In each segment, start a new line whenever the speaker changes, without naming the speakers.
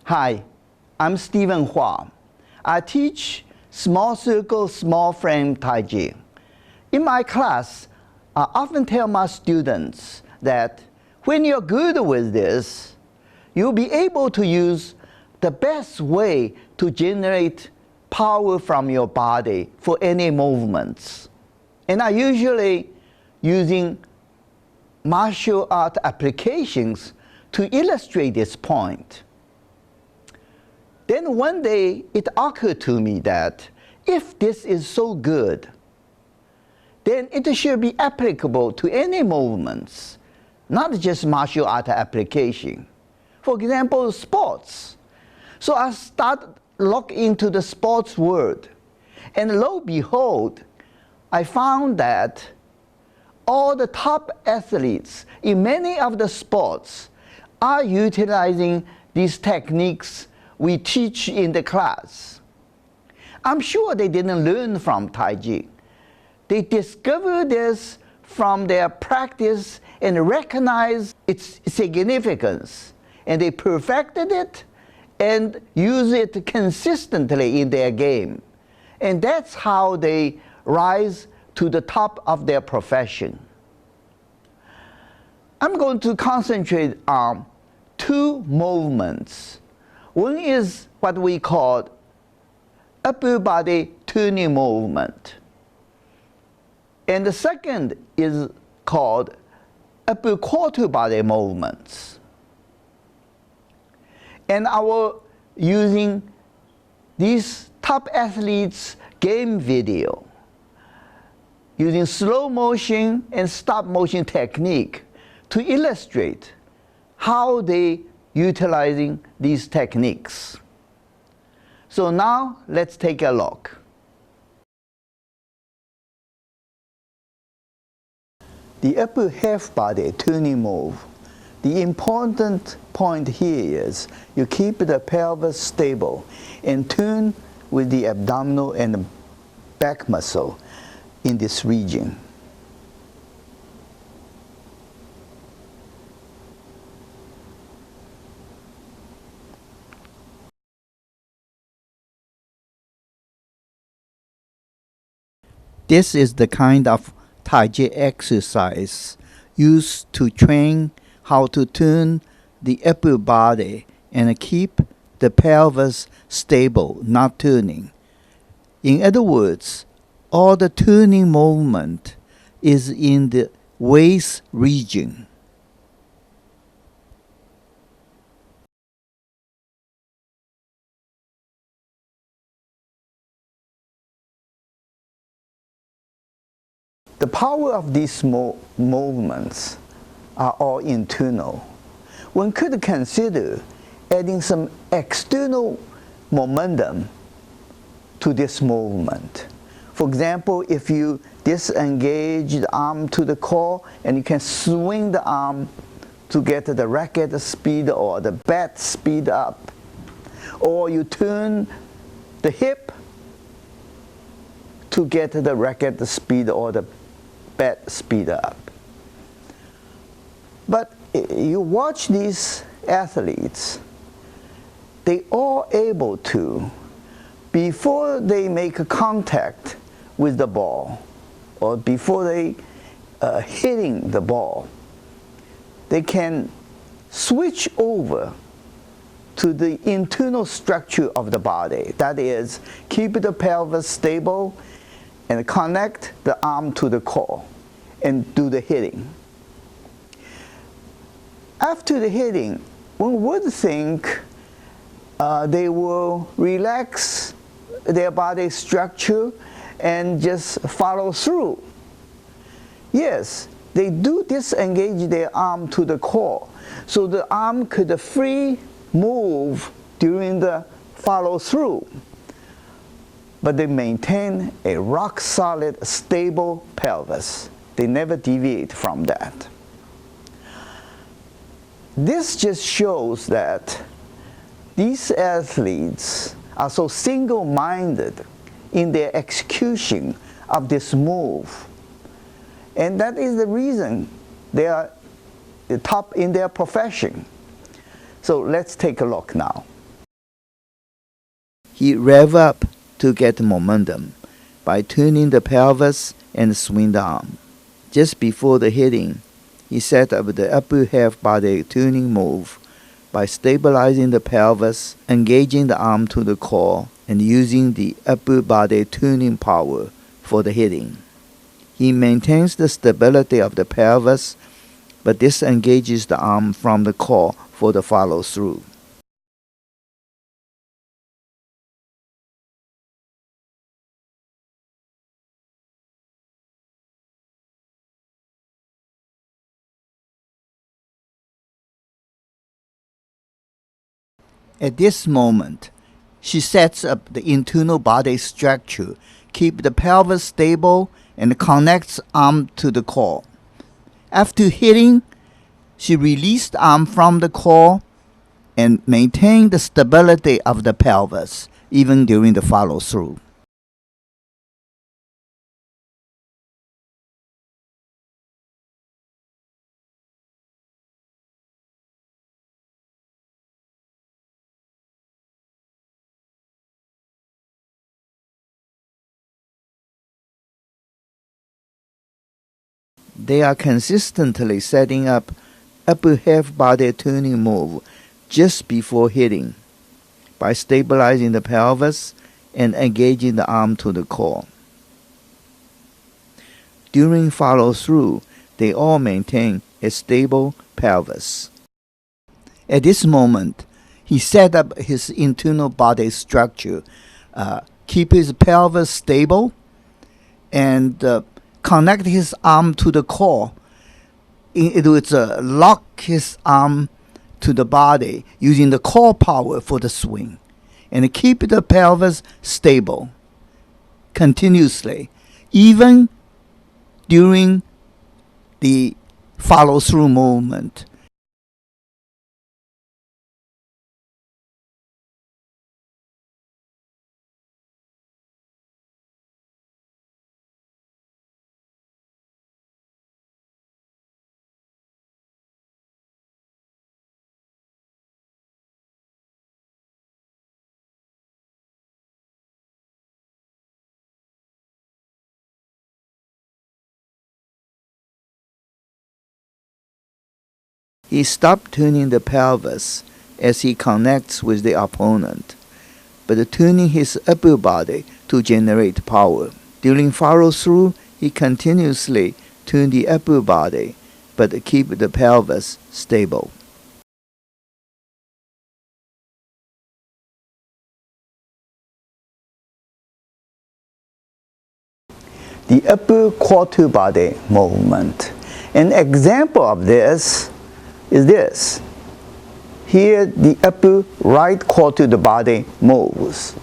Hi, I'm Stephen Hua. I teach small circle, small frame Taiji. In my class, I often tell my students that when you're good with this, you'll be able to use the best way to generate power from your body for any movements. And I usually using martial art applications to illustrate this point. Then one day it occurred to me that if this is so good, then it should be applicable to any movements, not just martial art application. For example, sports. So I started look into the sports world, and lo and behold, I found that all the top athletes in many of the sports are utilizing these techniques we teach in the class. I'm sure they didn't learn from Taiji. They discovered this from their practice and recognized its significance, and they perfected it and use it consistently in their game. And that's how they rise to the top of their profession. I'm going to concentrate on two movements. One is what we call upper body turning movement. And the second is called upper quarter body movements. And our using these top athletes' game video, using slow motion and stop motion technique to illustrate how they utilizing these techniques. So now let's take a look. The upper half body turning move. The important point here is you keep the pelvis stable and turn with the abdominal and back muscle in this region. This is the kind of Taiji exercise used to train how to turn the upper body and keep the pelvis stable, not turning. In other words, all the turning movement is in the waist region. The power of these movements are all internal. One could consider adding some external momentum to this movement. For example, if you disengage the arm to the core and you can swing the arm to get the racket speed or the bat speed up, or you turn the hip to get the racket speed or the bat speed up. But you watch these athletes, they all able to, before they make a contact with the ball or before they hitting the ball, they can switch over to the internal structure of the body. That is, keep the pelvis stable and connect the arm to the core and do the hitting. After the hitting, one would think they will relax their body structure and just follow through. Yes, they do disengage their arm to the core, so the arm could free move during the follow through. But they maintain a rock solid, stable pelvis. They never deviate from that. This just shows that these athletes are so single-minded in their execution of this move. And that is the reason they are the top in their profession. So let's take a look now. He rev up to get momentum by turning the pelvis and swing the arm. Just before the hitting, he set up the upper half body tuning move by stabilizing the pelvis, engaging the arm to the core, and using the upper body tuning power for the hitting. He maintains the stability of the pelvis, but disengages the arm from the core for the follow-through. At this moment, she sets up the internal body structure, keep the pelvis stable, and connects arm to the core. After hitting, she released arm from the core and maintained the stability of the pelvis, even during the follow-through. They are consistently setting up upper half body turning move just before hitting by stabilizing the pelvis and engaging the arm to the core. During follow-through, they all maintain a stable pelvis. At this moment, he set up his internal body structure, keep his pelvis stable, and connect his arm to the core. It would lock his arm to the body using the core power for the swing, and keep the pelvis stable continuously, even during the follow-through movement. He stopped turning the pelvis as he connects with the opponent, but turning his upper body to generate power. During follow-through, he continuously turned the upper body, but keep the pelvis stable. The upper quarter body movement. An example of this is this. Here, the upper right quarter of the body moves.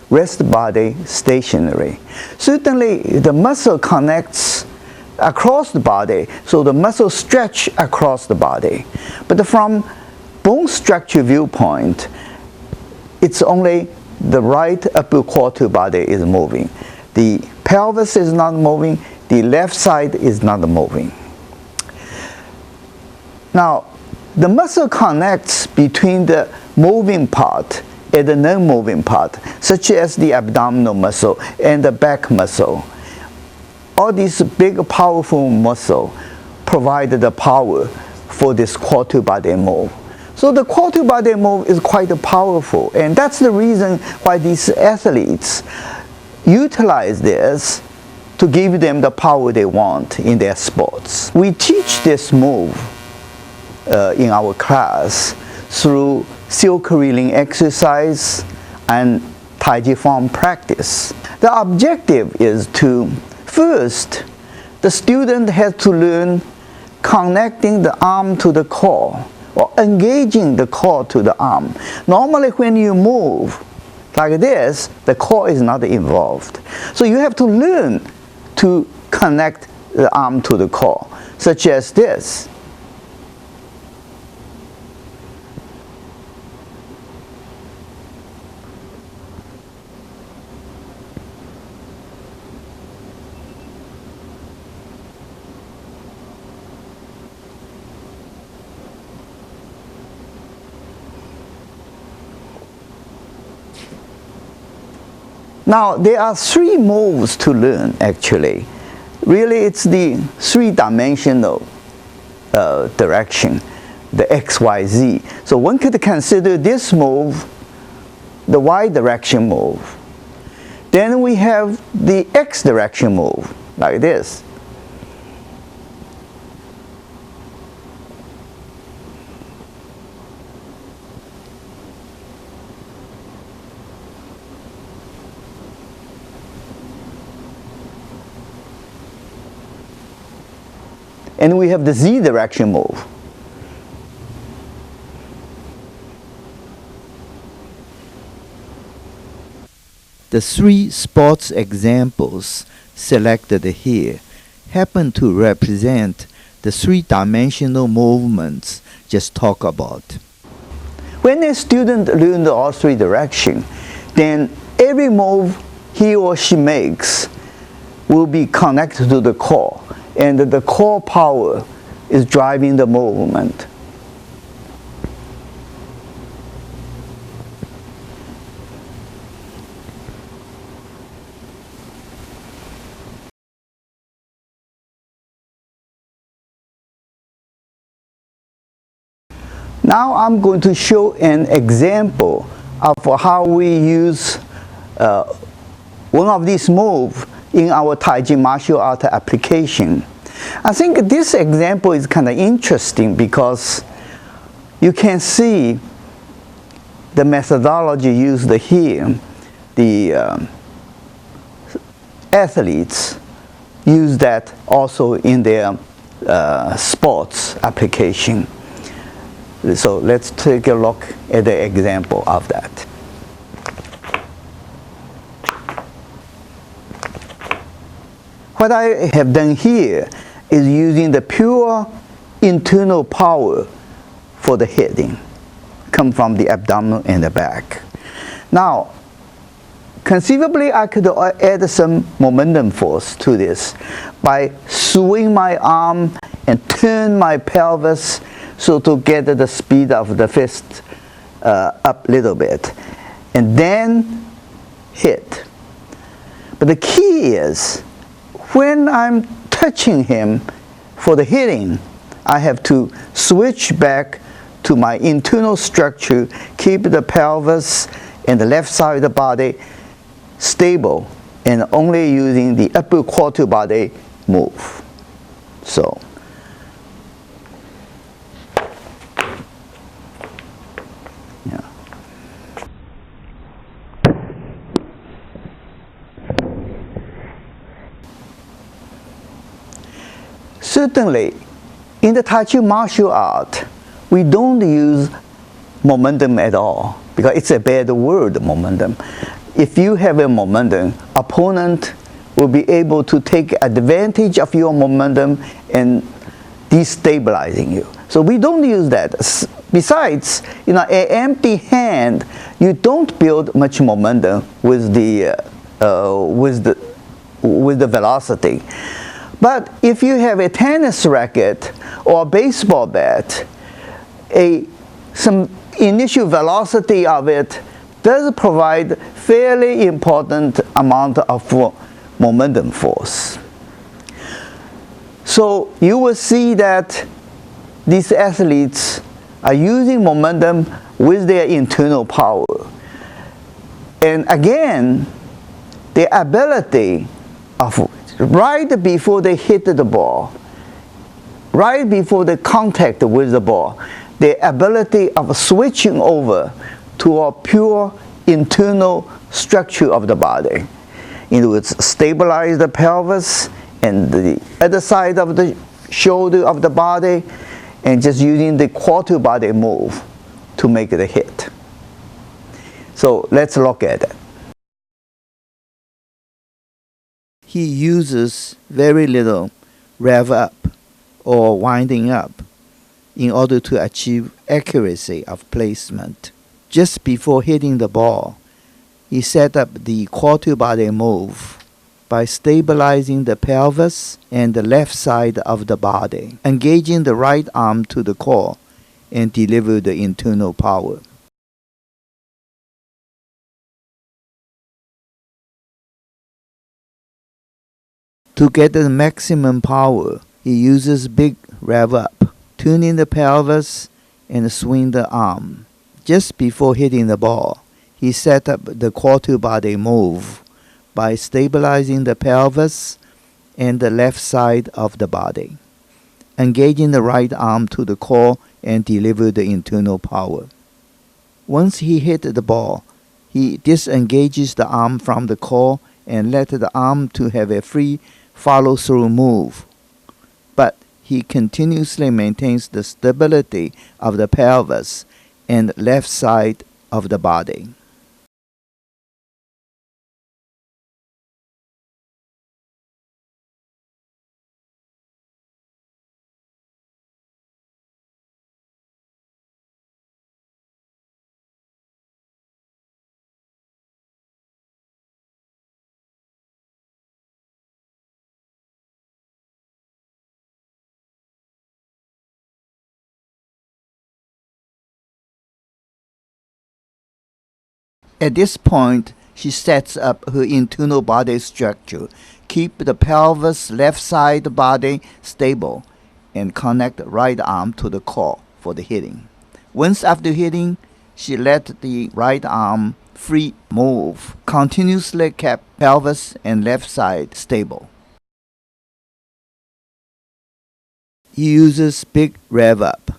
Rest body stationary. Certainly, the muscle connects across the body, so the muscle stretch across the body. But from bone structure viewpoint, it's only the right upper quarter body is moving. The pelvis is not moving, the left side is not moving. Now, the muscle connects between the moving part and the non-moving part, such as the abdominal muscle and the back muscle. All these big, powerful muscles provide the power for this quarter body move. So the quarter body move is quite powerful, and that's the reason why these athletes utilize this to give them the power they want in their sports. We teach this move in our class through circle reeling exercise and Tai Chi form practice. The objective is to, first, the student has to learn connecting the arm to the core or engaging the core to the arm. Normally when you move like this, the core is not involved. So you have to learn to connect the arm to the core, such as this. Now, there are three moves to learn, actually. Really, it's the three-dimensional direction, the X, Y, Z. So one could consider this move the Y direction move. Then we have the X direction move, like this. And we have the Z direction move.
The three sports examples selected here happen to represent the three-dimensional movements just talked about.
When a student learns all three directions, then every move he or she makes will be connected to the core, and the core power is driving the movement. Now I'm going to show an example of how we use one of these moves in our Taiji martial art application. I think this example is kind of interesting because you can see the methodology used here. The athletes use that also in their sports application. So let's take a look at the example of that. What I have done here is using the pure internal power for the hitting, come from the abdomen and the back. Now, conceivably, I could add some momentum force to this by swing my arm and turn my pelvis so to get the speed of the fist up a little bit, and then hit. But the key is, when I'm touching him for the hitting, I have to switch back to my internal structure, keep the pelvis and the left side of the body stable, and only using the upper quarter body move. So. Certainly, in the Tai Chi martial art, we don't use momentum at all because it's a bad word, momentum. If you have a momentum, opponent will be able to take advantage of your momentum and destabilizing you. So we don't use that. Besides, an empty hand, you don't build much momentum with the velocity. But if you have a tennis racket or a baseball bat, some initial velocity of it does provide fairly important amount of momentum force. So you will see that these athletes are using momentum with their internal power. And again, the ability of right before they hit the ball, right before the contact with the ball, the ability of switching over to a pure internal structure of the body. It would stabilize the pelvis and the other side of the shoulder of the body, and just using the quarter body move to make the hit. So let's look at it.
He uses very little rev up or winding up in order to achieve accuracy of placement. Just before hitting the ball, he set up the quarter body move by stabilizing the pelvis and the left side of the body, engaging the right arm to the core, and deliver the internal power. To get the maximum power, he uses big rev up, tuning the pelvis and swing the arm. Just before hitting the ball, he set up the core-to-body move by stabilizing the pelvis and the left side of the body, engaging the right arm to the core and deliver the internal power. Once he hit the ball, he disengages the arm from the core and let the arm to have a free follow-through move. But he continuously maintains the stability of the pelvis and left side of the body. At this point, she sets up her internal body structure, keep the pelvis left side body stable, and connect the right arm to the core for the hitting. Once after hitting, she let the right arm free move, continuously kept pelvis and left side stable. He uses big rev up,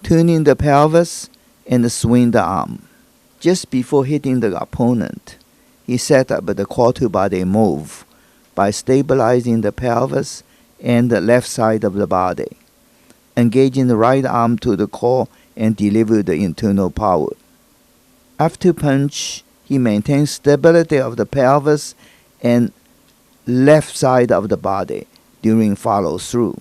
turning the pelvis and swing the arm. Just before hitting the opponent, he set up the core-to-body move by stabilizing the pelvis and the left side of the body, engaging the right arm to the core and deliver the internal power. After punch, he maintains stability of the pelvis and left side of the body during follow-through.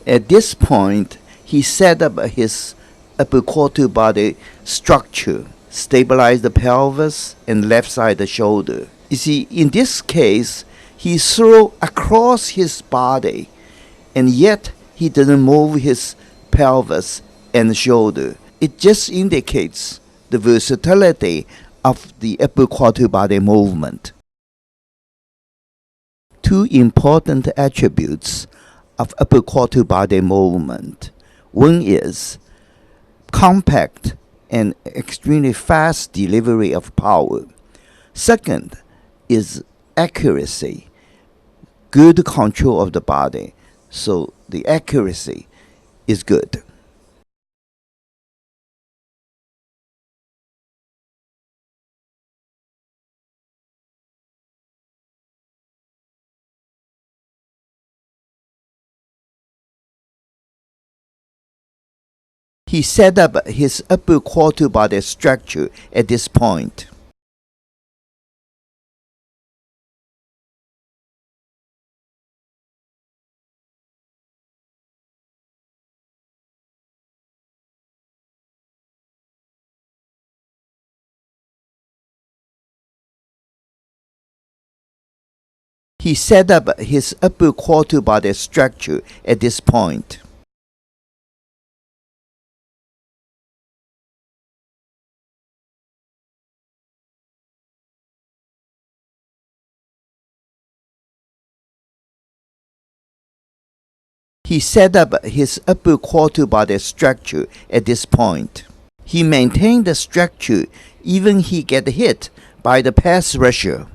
At this point, he set up his upper core-to-body structure, stabilized the pelvis and left side the shoulder. You see, in this case, he threw across his body, and yet he didn't move his pelvis and shoulder. It just indicates the versatility of the upper core-to-body movement. Two important attributes of upper core-to-body movement. One is compact and extremely fast delivery of power. Second is accuracy, good control of the body, so the accuracy is good. He set up his upper core-to-body structure at this point. He set up his upper core-to-body structure at this point. He set up his upper core-to-body structure at this point. He maintained the structure even he get hit by the pass rusher.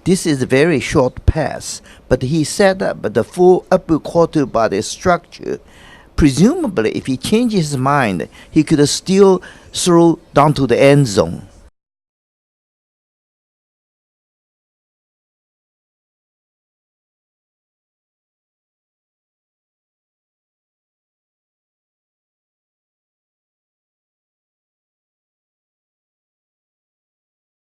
This is a very short pass, but he set up the full upper core-to-body structure. Presumably, if he changed his mind, he could still throw down to the end zone.